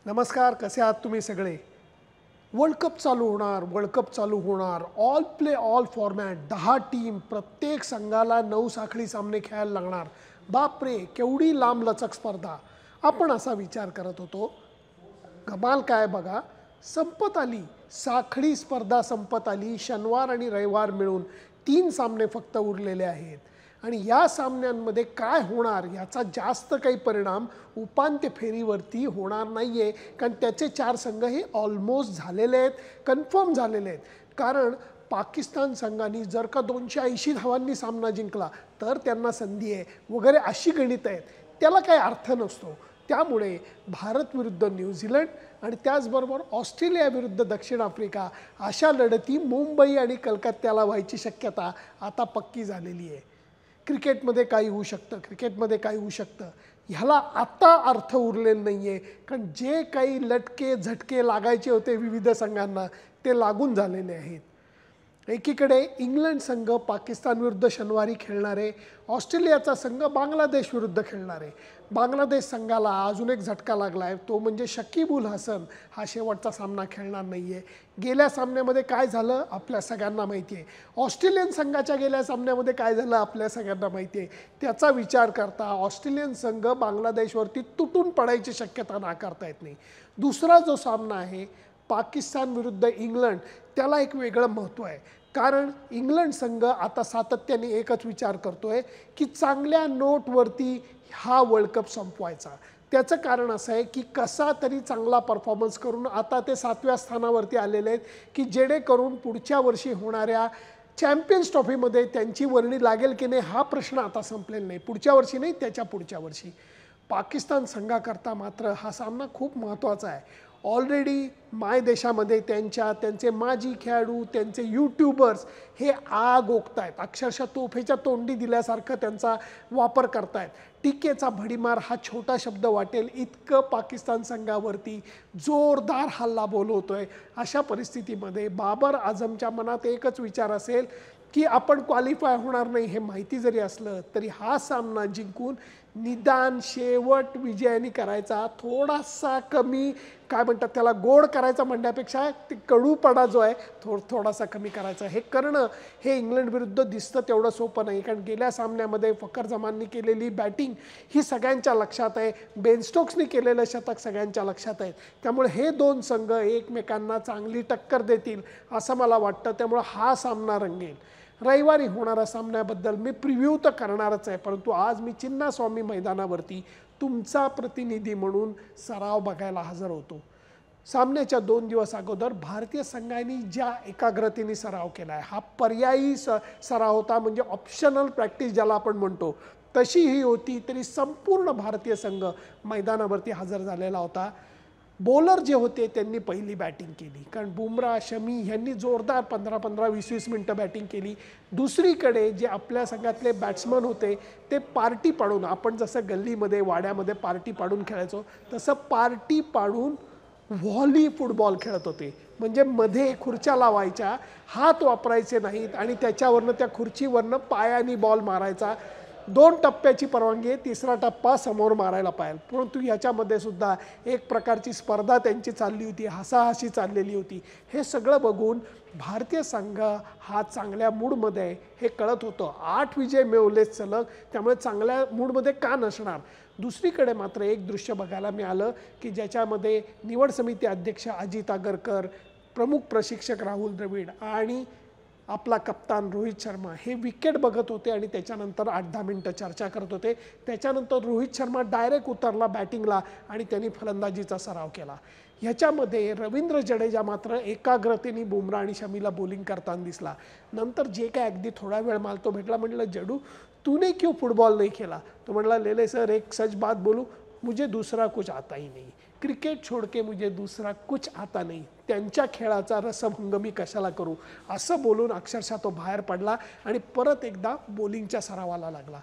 नमस्कार, कसे आहात तुम्ही सगळे? वर्ल्ड कप चालू होणार, वर्ल्ड कप चालू होणार. All play all format, 10 team, प्रत्येक संघाला 9 साखळी सामने खेळायला लागणार. बापरे, केवढी लांबलचक स्पर्धा. आपण असा विचार करत होतो. कमाल काय बघा, संपत आली. साखळी स्पर्धा संपत आली. शनिवार आणि रविवार मिळून 3 सामने फक्त उरलेले आहेत. आणि या सामन्यांमध्ये काय होणार याचा जास्त काही परिणाम उपांत्य फेरीवरती होणार नाही आहे, कारण त्याचे 4 संघ हे ऑलमोस्ट झालेले आहेत, कन्फर्म झालेले आहेत. कारण पाकिस्तान संघाने जर का 280 धावांनी सामना जिंकला तर त्यांना संधी आहे वगैरे अशी गणितं आहेत. त्याला काही अर्थ नसतो. त्यामुळे भारत विरुद्ध न्यूझीलंड आणि त्याचबरोबर ऑस्ट्रेलिया विरुद्ध दक्षिण आफ्रिका अशा लढती मुंबई आणि कलकत्त्याला व्हायची शक्यता आता पक्की झालेली आहे. क्रिकेटमध्ये काही होऊ शकतं, क्रिकेटमध्ये काही होऊ शकतं, ह्याला आता अर्थ उरलेला नाही आहे. कारण जे काही लटके झटके लागायचे होते विविध संघांना ते लागून झालेले आहेत. एकीकडे इंग्लंड संघ पाकिस्तान विरुद्ध शनिवारी खेळणार आहे. ऑस्ट्रेलियाचा संघ बांगलादेश विरुद्ध खेळणार आहे. बांगलादेश संघाला अजून एक झटका लागला आहे, तो म्हणजे शकीब उल हसन हा शेवटचा सामना खेळणार नाही आहे. गेल्या सामन्यामध्ये काय झालं आपल्या सगळ्यांना माहिती आहे. ऑस्ट्रेलियन संघाच्या गेल्या सामन्यामध्ये काय झालं आपल्या सगळ्यांना माहिती आहे. त्याचा विचार करता ऑस्ट्रेलियन संघ बांगलादेशवरती तुटून पडायची शक्यता नाकारता येत नाही. दुसरा जो सामना आहे पाकिस्तान विरुद्ध इंग्लंड, त्याला एक वेगळं महत्त्व आहे. कारण इंग्लंड संघ आता सातत्याने एकच विचार करतोय की चांगल्या नोटवरती हा वर्ल्ड कप संपवायचा. त्याचं कारण असं आहे की कसा तरी चांगला परफॉर्मन्स करून आता ते 7व्या स्थानावरती आलेले आहेत, की जेणेकरून पुढच्या वर्षी होणाऱ्या चॅम्पियन्स ट्रॉफीमध्ये त्यांची वर्णी लागेल की नाही हा प्रश्न आता संपलेला नाही. पुढच्या वर्षी नाही, त्याच्या पुढच्या वर्षी. पाकिस्तान संघाकरता मात्र हा सामना खूप महत्त्वाचा आहे. ऑलरेडी मायदेशामध्ये त्यांचे माजी खेळाडू, त्यांचे यूट्यूबर्स हे आग ओकतायत. अक्षरशः तोफेच्या तोंडी दिल्यासारखं त्यांचा वापर करतायत. टीकेचा भडीमार हा छोटा शब्द वाटेल इतकं पाकिस्तान संघावरती जोरदार हल्ला बोलवतोय. अशा परिस्थितीमध्ये बाबर आझमच्या मनात एकच विचार असेल की आपण क्वालिफाय होणार नाही हे माहिती जरी असलं तरी हा सामना जिंकून निदान शेवट विजयाने करायचा. थोडासा कमी काय म्हणतात त्याला गोड करायचा म्हणण्यापेक्षा ते कडूपणा जो आहे थोडासा कमी करायचा. हे करणं हे इंग्लंड विरुद्ध दिसतं तेवढं सोपं नाही. कारण गेल्या सामन्यामध्ये फखर जमाननी केलेली बॅटिंग ही सगळ्यांच्या लक्षात आहे. बेन स्टोक्सनी केलेलं शतक सगळ्यांच्या लक्षात आहे. त्यामुळे हे 2 संघ एकमेकांना चांगली टक्कर देतील असं मला वाटतं. त्यामुळे हा सामना रंगेल. रविवारी होणाऱ्या सामन्याबद्दल मी प्रिव्ह्यू तर करणारच आहे, परंतु आज मी चिन्नास्वामी मैदानावरती तुमचा प्रतिनिधी म्हणून सराव बघायला हजर होतो. सामन्याच्या 2 दिवस अगोदर भारतीय संघाने ज्या एकाग्रतेने सराव केला आहे हा पर्यायी सराव होता, म्हणजे ऑप्शनल प्रॅक्टिस ज्याला आपण म्हणतो तशी ही होती. तरी संपूर्ण भारतीय संघ मैदानावरती हजर झालेला होता. बॉलर जे होते त्यांनी पहिली बॅटिंग केली, कारण बुमराह, शमी यांनी जोरदार 15-15, 20-20 मिनटं बॅटिंग केली. दुसरीकडे जे आपल्या संघातले बॅट्समन होते ते पार्टी पाडून, आपण जसं गल्लीमध्ये वाड्यामध्ये पार्टी पाडून खेळायचो तसं पार्टी पाडून व्हॉली फुटबॉल खेळत होते. म्हणजे मध्ये खुर्च्या लावायच्या, हात वापरायचे नाहीत आणि त्याच्यावरनं त्या खुर्चीवरनं पायाने बॉल मारायचा. 2 टप्प्याची परवानगी आहे, 3रा टप्पा समोर मारायला पाहिजे. परंतु याच्यामध्ये सुद्धा एक प्रकारची स्पर्धा त्यांची चालली होती, हसाहसी चाललेली होती. हे सगळं बघून भारतीय संघ हा चांगल्या मूडमध्ये आहे हे कळत होतं. 8 विजय मिळवलेत सलग, त्यामुळे चांगल्या मूडमध्ये का नसणार. दुसरीकडे मात्र एक दृश्य बघायला मिळालं की ज्याच्यामध्ये निवड समिती अध्यक्ष अजित आगरकर, प्रमुख प्रशिक्षक राहुल द्रविड आणि आपला कप्तान रोहित शर्मा हे विकेट बघत होते आणि त्याच्यानंतर 8-10 मिनटं चर्चा करत होते. त्याच्यानंतर रोहित शर्मा डायरेक्ट उतरला बॅटिंगला आणि त्यांनी फलंदाजीचा सराव केला. ह्याच्यामध्ये रवींद्र जडेजा मात्र एकाग्रतेने बुमराह आणि शमीला बॉलिंग करताना दिसला. नंतर जे काय अगदी थोडा वेळ मला तो भेटला, म्हटलं जडू तूने क्यों फुटबॉल नहीं खेला. तो म्हटला लेले सर एक सच बात बोलूं, मुझे दूसरा कुछ आता ही नहीं, क्रिकेट छोड़ के मुझे दूसरा कुछ आता नहीं, त्यांच्या खेळाचा रसभंग मी कशाला करू असं बोलून अक्षरशः तो बाहेर पडला आणि परत एकदा बॉलिंगच्या सरावाला लागला.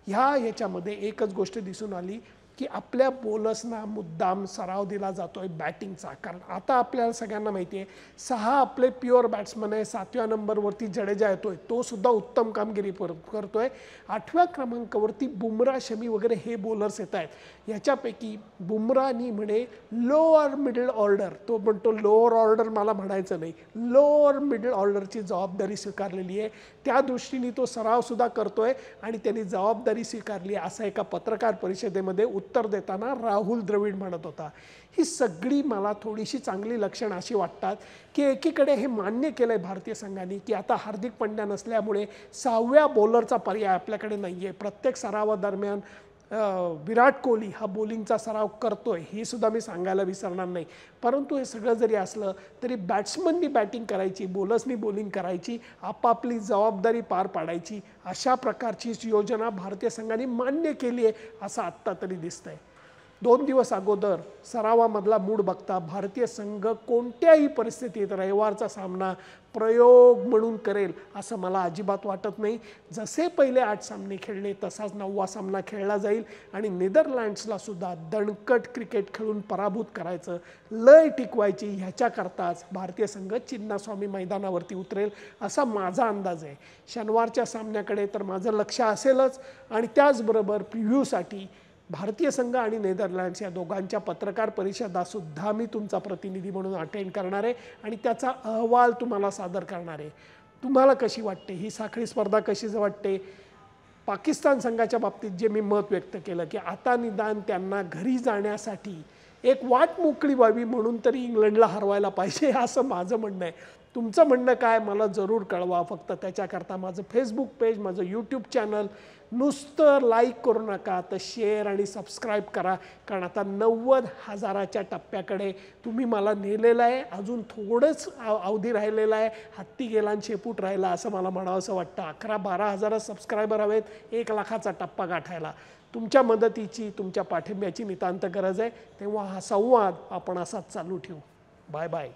ह्याच्यामध्ये एकच गोष्ट दिसून आली की आपल्या बॉलर्सना मुद्दाम सराव दिला जातोय बॅटिंगचा. कारण आता आपल्याला सगळ्यांना माहिती आहे 6 आपले प्युअर बॅट्समन आहे. 7व्या नंबरवरती जडेजा येतोय, तो सुद्धा उत्तम कामगिरी करतोय. 8व्या क्रमांकावरती बुमरा, शमी वगैरे हे बॉलर्स येत आहेत. याच्यापैकी बुमरानी म्हणे लोअर मिडल ऑर्डर, तो म्हणतो लोअर ऑर्डर मला म्हणायचं नाही, लोअर मिडल ऑर्डरची जबाबदारी स्वीकारलेली आहे. त्या दृष्टीने तो सरावसुद्धा करतोय आणि त्यांनी जबाबदारी स्वीकारली असं एका पत्रकार परिषदेमध्ये उत्तर देताना राहुल द्रविड म्हणत होता. ही सगळी मला थोडीशी चांगली लक्षणं अशी वाटतात की एकीकडे हे मान्य केलं आहे भारतीय संघाने की आता हार्दिक पंड्या नसल्यामुळे 6व्या बॉलरचा पर्याय आपल्याकडे नाही आहे. प्रत्येक सरावादरम्यान विराट कोहली हा बॉलिंगचा सराव करतोय हे सुद्धा मी सांगायला विसरणार नाही. परंतु हे सगळं जरी असलं तरी बॅट्समननी बॅटिंग करायची, बॉलर्सनी बॉलिंग करायची, आपापली जबाबदारी पार पाडायची, अशा प्रकारची योजना भारतीय संघाने मान्य केली आहे असं आत्ता तरी दिसतंय. 2 दिवस अगोदर सरावामधला मूड बघता भारतीय संघ कोणत्याही परिस्थितीत रविवारचा सामना प्रयोग म्हणून करेल असं मला अजिबात वाटत नाही. जसे पहिले 8 सामने खेळले तसाच 9वा सामना खेळला जाईल आणि नेदरलँड्सला सुद्धा दणकट क्रिकेट खेळून पराभूत करायचं, लय टिकवायची, ह्याच्याकरताच भारतीय संघ चिन्नास्वामी मैदानावरती उतरेल असा माझा अंदाज आहे. शनिवारच्या सामन्याकडे तर माझं लक्ष असेलच आणि त्याचबरोबर प्रिव्ह्यूसाठी भारतीय संघ आणि नेदरलँड्स या दोघांच्या पत्रकार परिषदासुद्धा मी तुमचा प्रतिनिधी म्हणून अटेंड करणार आहे आणि त्याचा अहवाल तुम्हाला सादर करणार आहे. तुम्हाला कशी वाटते ही साखळी स्पर्धा, कशी वाटते? पाकिस्तान संघाच्या बाबतीत जे मी मत व्यक्त केलं की आता निदान त्यांना घरी जाण्यासाठी एक वाट मोकळी व्हावी म्हणून तरी इंग्लंडला हरवायला पाहिजे असं माझं म्हणणं आहे. तुमचं म्हणणं काय मला जरूर कळवा. फक्त त्याच्याकरता माझं फेसबुक पेज, माझं यूट्यूब चॅनल नुसतं लाईक करू नका, तर शेअर आणि सबस्क्राईब करा. कारण आता 90,000च्या टप्प्याकडे तुम्ही मला नेलेलं आहे. अजून थोडंच अवधी राहिलेला आहे. हत्ती गेला आणि शेपूट राहिला असं मला म्हणावं असं वाटतं. 11-12 हजार सबस्क्रायबर हवेत 1 लाखाचा टप्पा गाठायला. तुमच्या मदतीची, तुमच्या पाठिंब्याची नितांत गरज आहे. तेव्हा हा संवाद आपण असाच चालू ठेवू. Bye bye.